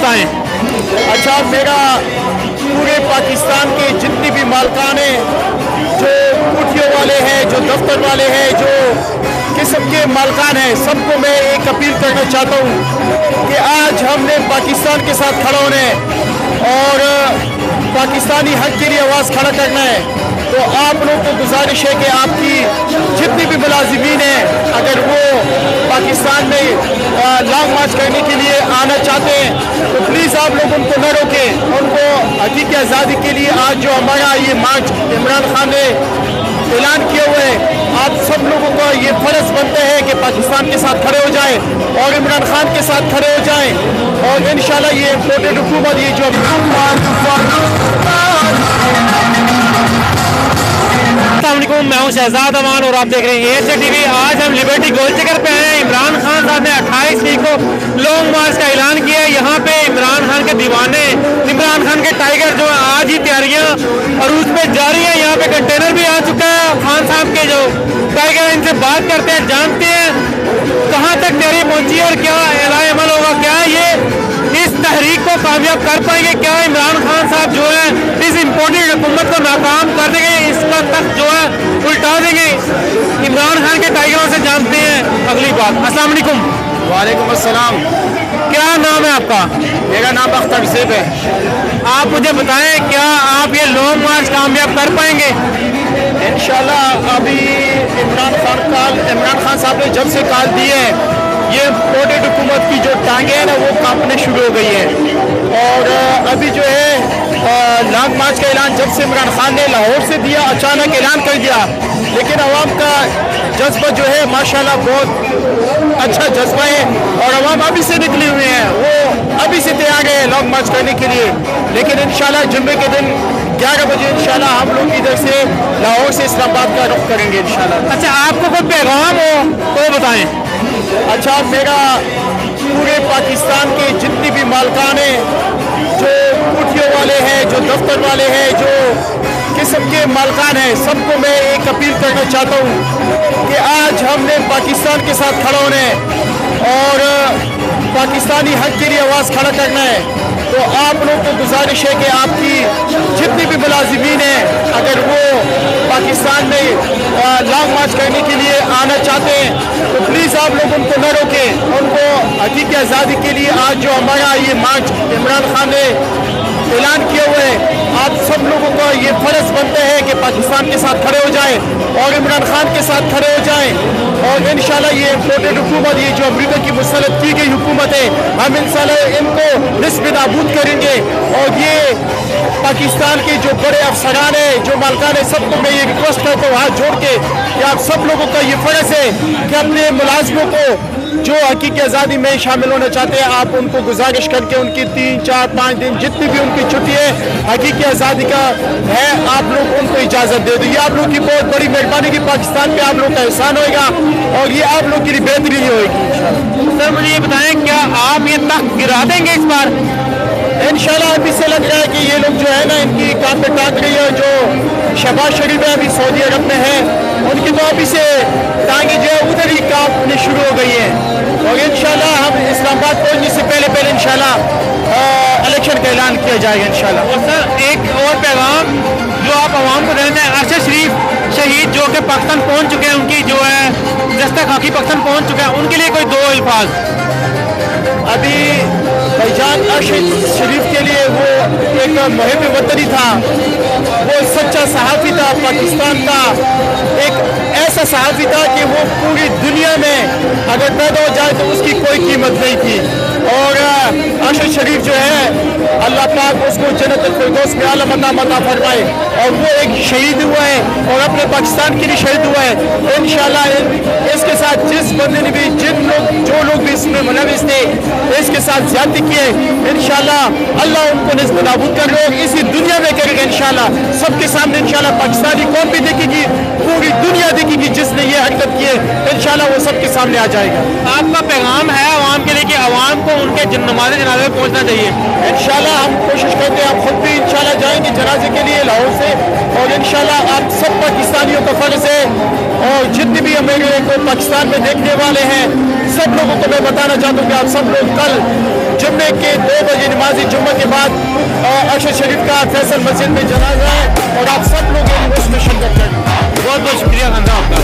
बताएं। अच्छा, मेरा पूरे पाकिस्तान के जितनी भी मालकान हैं, जो कोठियों वाले हैं, जो दफ्तर वाले हैं, जो किस्म के मालकान हैं, सबको मैं एक अपील करना चाहता हूँ कि आज हमने पाकिस्तान के साथ खड़ा होना है और पाकिस्तानी हक के लिए आवाज़ खड़ा करना है। तो आप लोगों को गुजारिश है कि आपकी जितनी भी मुलाजिमीन हैं, अगर वो पाकिस्तान में लॉन्ग मार्च करने के लिए आना चाहते हैं तो प्लीज़ आप लोग उनको न रोकें। उनको हकीकी आज़ादी के लिए आज जो हमारा ये मार्च इमरान खान ने ऐलान किए हुए है, आप सब लोगों का ये फ़र्ज़ बनते हैं कि पाकिस्तान के साथ खड़े हो जाएं और इमरान खान के साथ खड़े हो जाएं और इंशाल्लाह ये इम्पोर्टेड हुकूमत ये जो अस्सलामुअलैकुम, मैं हूं शहजाद अमान और आप देख रहे हैं एएचए टीवी। आज हम लिबर्टी गोलचक्कर पे हैं। इमरान खान साहब ने 28 तारीख को लॉन्ग मार्च का ऐलान किया है। यहाँ पे इमरान खान के दीवाने, इमरान खान के टाइगर जो आज ही तैयारियां और उस पर जारी है। यहाँ पे कंटेनर भी आ चुका है। खान साहब के जो टाइगर, इनसे बात करते हैं, जानते हैं कहाँ तक तैयारी पहुंची है और क्या एलान अमल होगा, क्या ये इस तहरीक को कामयाब कर पाएंगे, क्या इमरान खान साहब जो है इस इम्पोर्टेड हुकूमत को नाकाम कर देंगे, इसका तख्त जो है उल्टा देंगे। इमरान खान के टाइगरों से जानते हैं अगली बात। अस्सलाम वालेकुम। वालेकुम अस्सलाम। क्या नाम है आपका? मेरा नाम अख्तर सेब है। आप मुझे बताएं, क्या आप ये लॉन्ग मार्च कामयाब कर पाएंगे? इंशाल्लाह अभी इमरान खान साहब ने जब से कॉल दी है, ये इम्पोर्टेड हुकूमत की जो टांगे हैं ना वो कांपने शुरू हो गई है। और अभी जो है लॉन्ग मार्च का ऐलान जब से इमरान खान ने लाहौर से दिया, अचानक ऐलान कर दिया, लेकिन अवाम का जज्बा जो है माशाल्लाह बहुत अच्छा जज्बा है और अवाम अभी से निकली हुई है, वो अभी से तैयार है लॉन्ग मार्च करने के लिए। लेकिन इंशाल्लाह जुम्मे के दिन 11 बजे इंशाल्लाह हम लोग इधर से लाहौर से इस्लामाबाद का रुख करेंगे इंशाल्लाह। अच्छा, आपको कोई पैगाम हो तो बताएं। अच्छा, मेरा पूरे पाकिस्तान के जितनी भी मालकान हैं, जो कोठियों वाले हैं, जो दफ्तर वाले हैं, जो किस्म के मालकान हैं, सबको मैं एक अपील करना चाहता हूँ कि आज हमने पाकिस्तान के साथ खड़ा होना है और पाकिस्तानी हक के लिए आवाज़ खड़ा करना है। तो आप लोगों को गुजारिश है कि आपकी जितनी भी मुलाजिमीन हैं, अगर वो पाकिस्तान में लॉन्ग मार्च करने के लिए आना चाहते हैं तो प्लीज़ आप लोग उनको न रोकें। उनको हकीकी आज़ादी के लिए आज जो हमारा ये मार्च इमरान खान ने ऐलान किए हुए है, आप सब लोगों का ये फ़र्ज़ बनते हैं कि पाकिस्तान के साथ खड़े हो जाएं और इमरान खान के साथ खड़े हो जाएं और इंशाल्लाह ये इम्पोर्टेड हुकूमत, ये जो अमेरिका की मुसल्लत की गई हुकूमत है, हम इंशाल्लाह इनको निस्ब नाबूद करेंगे। और ये पाकिस्तान के जो बड़े अफसरान हैं, जो मालकान हैं, सबको मैं ये रिक्वेस्ट करता हूँ हाथ जोड़ के कि आप सब लोगों का ये फ़र्ज़ है कि अपने मुलाजमों को जो हकीकी आज़ादी में शामिल होना चाहते हैं, आप उनको गुजारिश करके उनकी 3, 4, 5 दिन जितनी भी उनकी छुट्टी है हकीकी आज़ादी का है, आप लोग उनको इजाज़त दे दो। ये आप लोग की बहुत बड़ी मेहरबानी की पाकिस्तान पे आप लोग का एहसान होगा और ये आप लोग के लिए बेहतरी होगी। सर मुझे ये बताएं, क्या आप ये तख्त गिरा देंगे इस बार? इंशाल्लाह अभी से लग रहा है कि ये लोग जो है ना, इनकी काम पे टांग रही है। जो शहबाज शरीफ है अभी सऊदी अरब में है, उनकी तो अभी से टांगे जो है उधर ही कांपनी शुरू हो गई है और इंशाल्लाह हम इस्लामाबाद पहुंचने से पहले इंशाल्लाह इलेक्शन का ऐलान किया जाएगा इंशाल्लाह। और सर एक और पैगाम जो आप आवाम को देना चाहें, अरशद शरीफ शहीद जो कि पाकिस्तान पहुंच चुके हैं, उनकी जो है दस्तक हॉकी पाकिस्तान पहुंच चुका है, उनके लिए कोई 2 अल्फाज। अभी भाईजान अरशद शरीफ के लिए वो एक मुहिब वतनी था, वो सच्चा सहाफ़ी था, पाकिस्तान का एक ऐसा सहाफ़ी था कि वो पूरी दुनिया में अगर पैदा हो जाए तो उसकी कोई कीमत नहीं थी। और अरशद शरीफ जो है, अल्लाह पाक उसको जन्नत फिरदौस में आला मता फरमाए और वो एक शहीद हुआ है और अपने पाकिस्तान के लिए शहीद हुआ है। इंशाल्लाह इसके साथ जिस बंदे ने भी जो लोग भी इसमें मुलविस थे, इसके साथ ज्यादती किए, इंशाल्लाह अल्लाह उनको निस्ब नाबूद कर लो, इसी दुनिया में करेगा इंशाल्लाह। सबके सामने इंशाल्लाह पाकिस्तानी कौम भी देखेगी, पूरी दुनिया देखेगी जिसने ये हरकत की है, इंशाल्लाह वो सबके सामने आ जाएगा। आपका पैगाम है आवाम के लिए कि आवाम को उनके नमाज़े जनाजे में पहुँचना चाहिए? इंशाल्लाह हम कोशिश करते हैं, हम खुद भी इंशाल्लाह जाएंगे जनाजे के लिए लाहौर से और इंशाल्लाह आप सब पाकिस्तानियों का फ़र्ज़ है और जितने भी मेरे को पाकिस्तान में देखने वाले हैं सब लोगों को मैं बताना चाहता हूँ कि आप सब लोग कल जुम्मे के 2 बजे नमाज जुम्मा के बाद अशर शरीफ का फैसल मस्जिद में जनाजा है और आप सब लोग उसमें शिरकत करें। बहुत बहुत शुक्रिया खान साहब आपका।